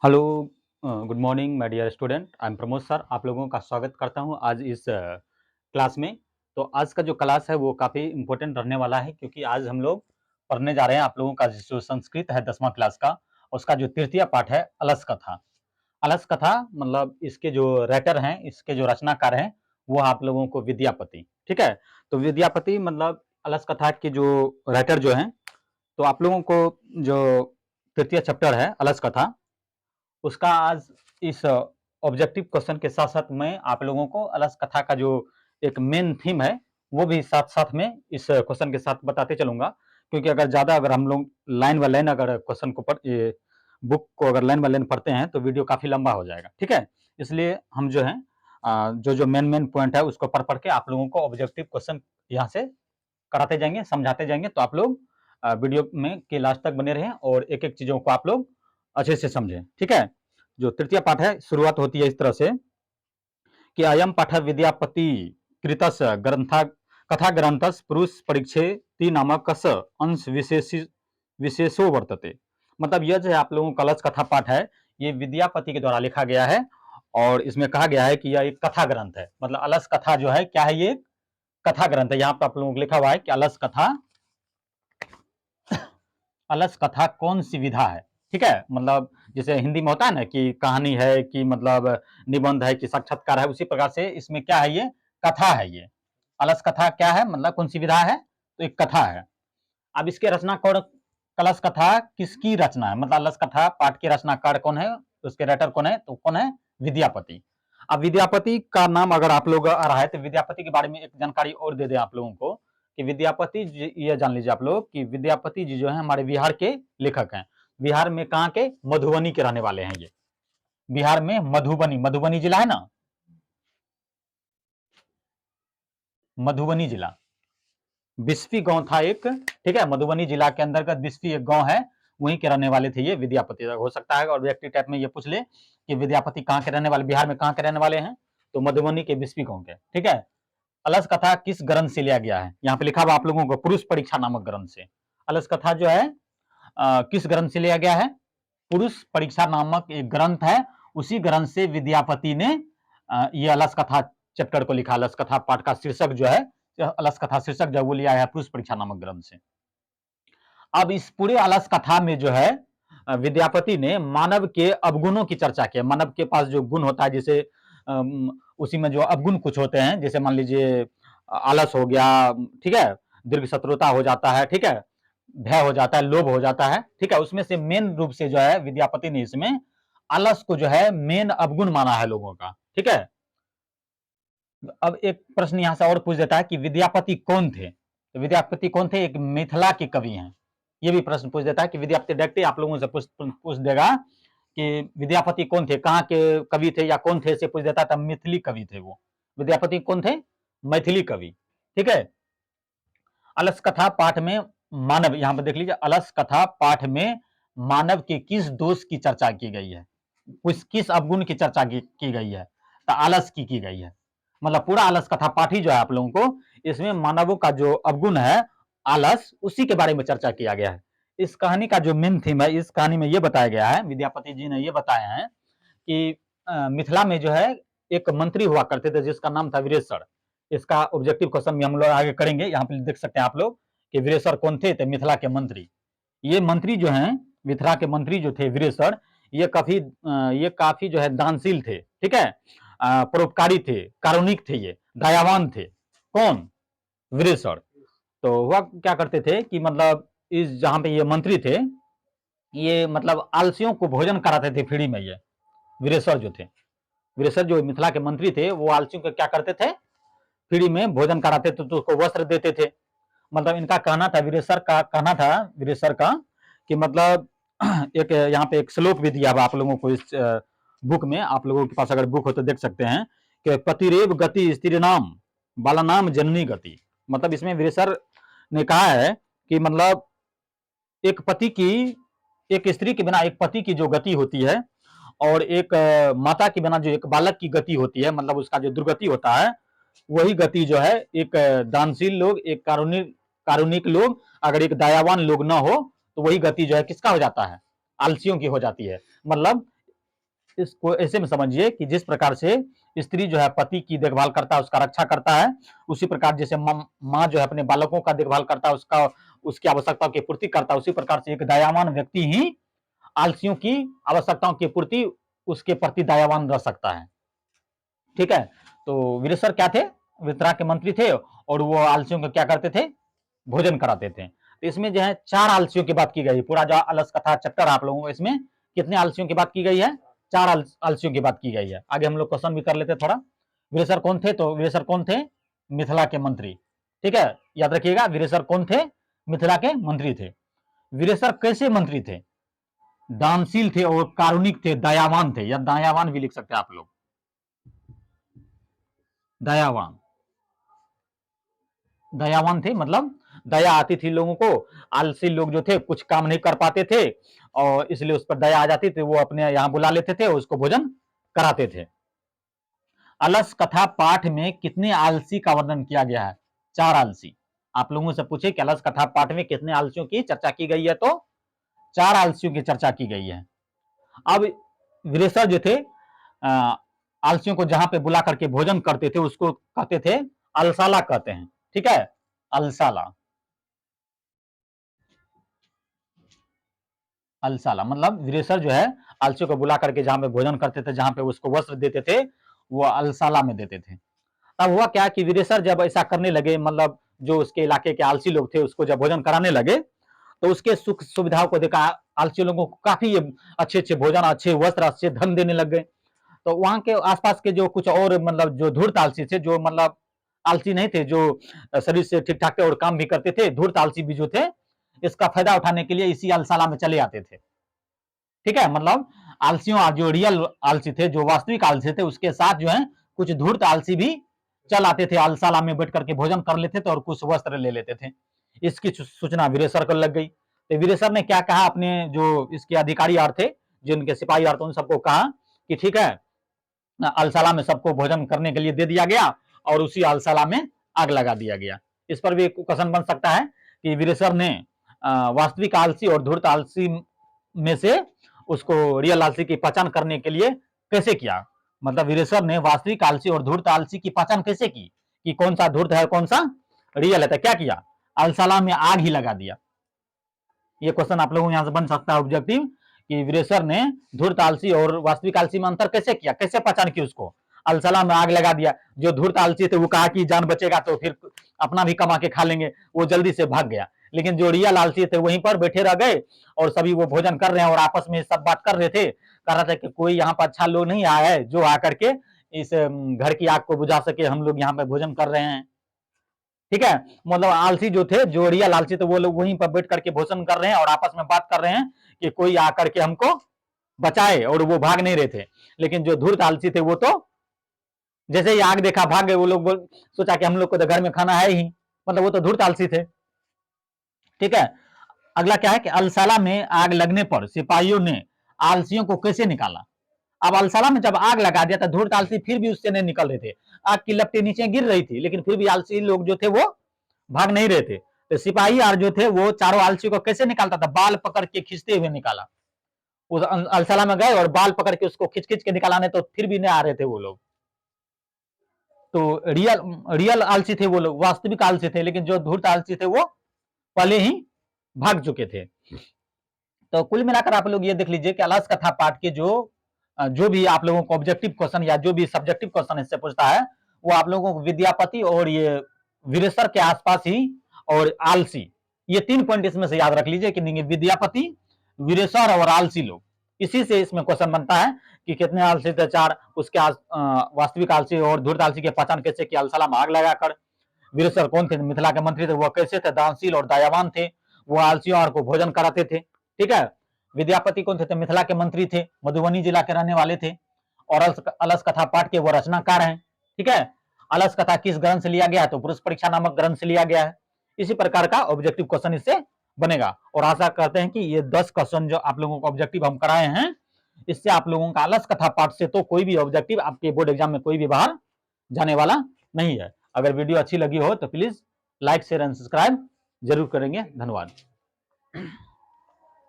Hello good morning my dear student I am Pramod sir. आप लोगों का स्वागत करता हूं आज इस क्लास में। तो आज का जो क्लास है वो काफ़ी इम्पोर्टेंट रहने वाला है, क्योंकि आज हम लोग पढ़ने जा रहे हैं आप लोगों का जो संस्कृत है 10वां क्लास का, उसका जो तृतीय पाठ है अलस कथा। अलस कथा मतलब इसके जो राइटर हैं, इसके जो रचनाकार हैं, वो आप लोगों को विद्यापति। ठीक है, तो विद्यापति मतलब अलस कथा के जो राइटर जो हैं, तो आप लोगों को जो तृतीय चैप्टर है अलस कथा, उसका आज इस ऑब्जेक्टिव क्वेश्चन के साथ साथ मैं आप लोगों को अलस कथा का जो एक मेन थीम है वो भी साथ साथ में इस क्वेश्चन के साथ बताते चलूंगा। क्योंकि अगर हम लोग लाइन बाय लाइन अगर क्वेश्चन को बुक को अगर लाइन बाय लाइन पढ़ते हैं तो वीडियो काफी लंबा हो जाएगा। ठीक है, इसलिए हम जो है जो जो मेन मेन पॉइंट है उसको पढ़ पढ़ के आप लोगों को ऑब्जेक्टिव क्वेश्चन यहाँ से कराते जाएंगे, समझाते जाएंगे, तो आप लोग वीडियो में के लास्ट तक बने रहें और एक एक चीजों को आप लोग अच्छे से समझें। ठीक है, जो तृतीय पाठ है शुरुआत होती है इस तरह से कि अयम पाठ विद्यापति कृतस ग्रंथा कथा ग्रंथस पुरुष परीक्षे नामक अंश विशेषो वर्तते। मतलब यह जो है आप लोगों का कलश कथा पाठ है, ये विद्यापति के द्वारा लिखा गया है और इसमें कहा गया है कि यह एक कथा ग्रंथ है। मतलब अलस कथा जो है क्या है, ये कथा ग्रंथ है। यहाँ पर आप लोगों को लिखा हुआ है कि अलस कथा, अलस कथा कौन सी विधा है। ठीक है, मतलब जैसे हिंदी में होता है ना कि कहानी है कि मतलब निबंध है कि साक्षात्कार है, उसी प्रकार से इसमें क्या है, ये कथा है। ये अलस कथा क्या है, मतलब कौन सी विधा है, तो एक कथा है। अब इसके रचना कौन, कलश कथा किसकी रचना है, मतलब अलस कथा पाठ के रचनाकार कौन है, उसके राइटर कौन है, तो कौन है, विद्यापति। अब विद्यापति का नाम अगर आप लोग आ रहा है तो विद्यापति के बारे में एक जानकारी और दे दें आप लोगों को कि विद्यापति जी, ये जान लीजिए आप लोग कि विद्यापति जी जो है हमारे बिहार के लेखक हैं। बिहार में कहाँ के, मधुबनी के रहने वाले हैं ये। बिहार में मधुबनी, मधुबनी जिला है ना, मधुबनी जिला, बिस्फी गांव था एक। ठीक है, मधुबनी जिला के अंतर्गत बिस्फी एक गांव है, वहीं के रहने वाले थे ये विद्यापति। हो सकता है और व्यक्ति टाइप में ये पूछ ले कि विद्यापति कहाँ के रहने वाले, बिहार में कहाँ के रहने वाले हैं, तो मधुबनी के बिस्फी गांव के। ठीक है, अलस कथा किस ग्रंथ से लिया गया है, यहाँ पे लिखा हुआ आप लोगों को पुरुष परीक्षा नामक ग्रंथ से। अलस कथा जो है किस ग्रंथ से लिया गया है, पुरुष परीक्षा नामक एक ग्रंथ है, उसी ग्रंथ से विद्यापति ने ये अलस कथा चैप्टर को लिखा। अलस कथा पाठ का शीर्षक जो है, अलस कथा शीर्षक जो वो लिया है पुरुष परीक्षा नामक ग्रंथ से। अब इस पूरे अलस कथा में जो है विद्यापति ने मानव के अवगुणों की चर्चा की। मानव के पास जो गुण होता है, जैसे उसी में जो अवगुण कुछ होते हैं, जैसे मान लीजिए आलस हो गया, ठीक है, दीर्घ शत्रुता हो जाता है, ठीक है, भय हो जाता है, लोभ हो जाता है। ठीक है, उसमें से मेन रूप से जो है विद्यापति ने इसमें आलस को जो है मेन अवगुण माना है लोगों का। ठीक है, अब एक प्रश्न यहां से और पूछ देता है कि विद्यापति कौन थे, तो विद्यापति कौन थे, एक मिथिला के कवि हैं। ये भी प्रश्न पूछ देता है कि विद्यापति डायरेक्टली आप लोगों से पूछ देगा कि विद्यापति कौन थे, कहाँ के कवि थे या कौन थे, से पूछ देता था। मिथिली कवि थे वो। विद्यापति कौन थे, मैथिली कवि। ठीक है, अलस कथा पाठ में मानव, यहां पर देख लीजिए, अलस कथा पाठ में मानव के किस दोष की चर्चा की गई है, किस अवगुण की चर्चा की गई है, तो आलस की गई है। मतलब पूरा आलस कथा पाठ ही जो है आप लोगों को, इसमें मानवों का जो अवगुण है आलस, उसी के बारे में चर्चा किया गया है। इस कहानी का जो मेन थीम है, इस कहानी में यह बताया गया है, विद्यापति जी ने यह बताया है कि मिथिला में जो है एक मंत्री हुआ करते थे जिसका नाम था वीरेशर। इसका ऑब्जेक्टिव क्वेश्चन भी हम लोग आगे करेंगे। यहाँ पे देख सकते हैं आप लोग कि वीरेशर कौन थे, तो मिथिला के मंत्री। ये मंत्री जो हैं, मिथिला के मंत्री जो थे वीरेशर, ये काफी जो है दानशील थे। ठीक है, परोपकारी थे, कारुणिक थे, ये दयावान थे। कौन, वीरेशर। तो हुआ क्या करते थे कि मतलब इस जहां पे ये मंत्री थे, ये मतलब आलसियों को भोजन कराते थे फ्री में। ये वीरेशर जो थे, वीरेशर जो मिथिला के मंत्री थे, वो आलसियों को क्या करते थे, फ्री में भोजन कराते थे, तो उसको वस्त्र देते थे। मतलब इनका कहना था, वीरेशर का कहना था, वीरेशर का कि मतलब एक यहाँ पे एक श्लोक भी दिया हुआ आप लोगों को इस बुक में। आप लोगों के पास अगर बुक हो तो देख सकते हैं कि पतिरेव गति स्त्री नाम बालानाम जननी गति। मतलब इसमें वीरेशर ने कहा है कि मतलब एक पति की, एक स्त्री के बिना एक पति की जो गति होती है, और एक माता के बिना जो एक बालक की गति होती है, मतलब उसका जो दुर्गति होता है, वही गति जो है एक दानशील लोग, एक कारुणिक कारुणिक लोग, अगर एक दयावान लोग ना हो, तो वही गति जो है किसका हो जाता है, आलसियों की हो जाती है। मतलब इसको ऐसे में समझिए कि जिस प्रकार से स्त्री जो है पति की देखभाल करता है, उसका रक्षा करता है, उसी प्रकार जैसे माँ जो है अपने बालकों का देखभाल करता है, उसका उसकी आवश्यकताओं की पूर्ति करता है, उसी प्रकार से एक दयावान व्यक्ति ही आलसियों की आवश्यकताओं की पूर्ति उसके प्रति दयावान रह सकता है। ठीक है, तो वीरेश्वर क्या थे, वितरा के मंत्री थे, और वो आलसियों को क्या करते थे, भोजन कराते थे। तो इसमें जो है 4 आलसियों की बात की गई। पूरा जो अलस कथा चैप्टर आप लोगों को, इसमें कितने आलसियों की बात की गई है, 4 आलसियों की बात की गई है। आगे हम लोग क्वेश्चन भी कर लेते थोड़ा। वीरेश्वर कौन थे, तो वीरेश्वर कौन थे, मिथिला के मंत्री। ठीक है, याद रखिएगा वीरेश्वर कौन थे, मिथिला के मंत्री थे। वीरेश्वर कैसे मंत्री थे, दानशील थे और कारुणिक थे, दयावान थे, या दयावान भी लिख सकते हैं आप लोग, दयावान। दयावान थे मतलब दया आती थी लोगों को। आलसी लोग जो थे कुछ काम नहीं कर पाते थे, और इसलिए उस पर दया आ जाती थी, वो अपने यहां बुला लेते थे, उसको भोजन कराते थे। अलस कथा पाठ में कितने आलसी का वर्णन किया गया है, 4 आलसी। आप लोगों से पूछे कि अलस कथा पाठ में कितने आलसियों की चर्चा की गई है, तो 4 आलसियों की चर्चा की गई है। अब वीरेश्वर जो थे आलसियों को जहां पे बुला करके भोजन करते थे, उसको कहते थे अलसाला कहते हैं। ठीक है, अलसाला। अलसाला मतलब वीरेश्वर जो है आलसियों को बुला करके जहां पे भोजन करते थे, जहां पे उसको वस्त्र देते थे, वो अलसाला में देते थे। तब हुआ क्या कि वीरेश्वर जब ऐसा करने लगे, मतलब जो उसके इलाके के आलसी लोग थे उसको जब भोजन कराने लगे, तो उसके सुख सुविधाओं को देखा, आलसी लोगों को काफी अच्छे अच्छे भोजन, अच्छे वस्त्र, अच्छे धन देने लग गए। तो वहां के आसपास के जो कुछ और मतलब जो धूर्त आलसी थे, जो मतलब आलसी नहीं थे, जो शरीर से ठीक ठाक थे और काम भी करते थे, धूर्त आलसी भी जो थे, इसका फायदा उठाने के लिए इसी अलसाला में चले आते थे। ठीक है, मतलब आलसियों, जो रियल आलसी थे, जो वास्तविक आलसी थे, उसके साथ जो है कुछ धूर्त आलसी भी चल आते थे, अलसाला में बैठ करके भोजन कर लेते थे और कुछ वस्त्र ले लेते थे। इसकी सूचना वीरेश्वर को लग गई। तो वीरेश्वर ने क्या कहा, अपने जो इसके अधिकारी आर थे, जो इनके सिपाही आर थे, उन सबको कहा कि ठीक है, अलसाला में सबको भोजन करने के लिए दे दिया गया, और उसी अलसाला में आग लगा दिया गया। इस पर भी क्वेश्चन बन सकता है कि वीरेश्वर ने वास्तविक आलसी और धूर्त आलसी में से उसको रियल आलसी की पहचान करने के लिए कैसे किया, मतलब वीरेश्वर ने वास्तविक आलसी और धूर्त आलसी की पहचान कैसे की, कि कौन सा धूर्त है कौन सा रियल है। तो क्या किया, अलसाला में आग ही लगा दिया। ये क्वेश्चन आप लोगों को यहां से बन सकता है ऑब्जेक्टिव, कि वीरेश्वर ने धूर्त आलसी और वास्तविक आलसी में अंतर कैसे किया, कैसे पहचान की उसको। अलसला में आग लगा दिया। जो धूर्त आलसी थे वो कहा कि जान बचेगा तो फिर अपना भी कमा के खा लेंगे, वो जल्दी से भाग गया। लेकिन जो रियल आलसी थे वहीं पर बैठे रह गए, और सभी वो भोजन कर रहे हैं और आपस में सब बात कर रहे थे, कह रहा था कि कोई यहाँ पर अच्छा लोग नहीं आया है जो आकर के इस घर की आग को बुझा सके, हम लोग यहाँ पे भोजन कर रहे हैं। ठीक है, मतलब आलसी जो थे, जो रियल आलसी थे, वो लोग वहीं पर बैठ करके भोजन कर रहे हैं और आपस में बात कर रहे हैं कि कोई आकर के हमको बचाए, और वो भाग नहीं रहे थे। लेकिन जो धूर्त आलसी थे वो तो जैसे ही आग देखा भाग गए। वो लोग सोचा कि हम लोग को तो घर में खाना है ही, मतलब वो तो धूर्त आलसी थे। ठीक है, अगला क्या है कि अलसाला में आग लगने पर सिपाहियों ने आलसियों को कैसे निकाला। अब अलसाला में जब आग लगा दिया तो धूर्त आलसी फिर भी उससे नहीं निकल रहे थे। आग की लपटें नीचे गिर रही थी, लेकिन फिर भी आलसी लोग जो थे वो भाग नहीं रहे थे। तो सिपाही यार जो थे वो चारों आलसी को कैसे निकालता था, बाल पकड़ के खींचते हुए निकाला। उस अलसला में गए और बाल पकड़ के उसको खींच खींच के निकालाने, तो फिर भी नहीं आ रहे थे वो लोग। तो रियल रियल आलसी थे वो लोग, वास्तविक आलसी थे, लेकिन जो धूर्त आलसी थे वो पहले ही भाग चुके थे। तो कुल मिलाकर आप लोग ये देख लीजिए कि अलस कथा पाठ के जो भी आप लोगों को ऑब्जेक्टिव क्वेश्चन या जो भी सब्जेक्टिव क्वेश्चन इससे पूछता है, वो आप लोगों को विद्यापति और ये वीरेश्वर के आसपास ही, और आलसी, ये 3 पॉइंट इसमें से याद रख लीजिए कि विद्यापति, वीरेश्वर और आलसी लोग, इसी से इसमें क्वेश्चन बनता है कि कितने आलसी थे, 4। उसके वास्तविक आलसी और धूर्त आलसी की पहचान कैसे की, अलसला में आग लगाकर। वीरेश्वर कौन थे, मिथिला के मंत्री थे, वो कैसे थे, दानशील और दयावान थे, वो आलसियों को भोजन कराते थे। ठीक है, विद्यापति कौन थे, मिथिला के मंत्री थे, मधुबनी जिला के रहने वाले थे, और अलस कथा पाठ के वो रचनाकार हैं। ठीक है, अलस कथा किस ग्रंथ से लिया गया है, तो पुरुष परीक्षा नामक ग्रंथ से लिया गया है। इसी प्रकार का ऑब्जेक्टिव क्वेश्चन इससे बनेगा, और आशा करते हैं कि ये 10 क्वेश्चन जो आप लोगों को ऑब्जेक्टिव हम कराए हैं, इससे आप लोगों का अलस कथा पाठ से तो कोई भी ऑब्जेक्टिव आपके बोर्ड एग्जाम में कोई भी बाहर जाने वाला नहीं है। अगर वीडियो अच्छी लगी हो तो please like share and subscribe जरूर करेंगे। धन्यवाद।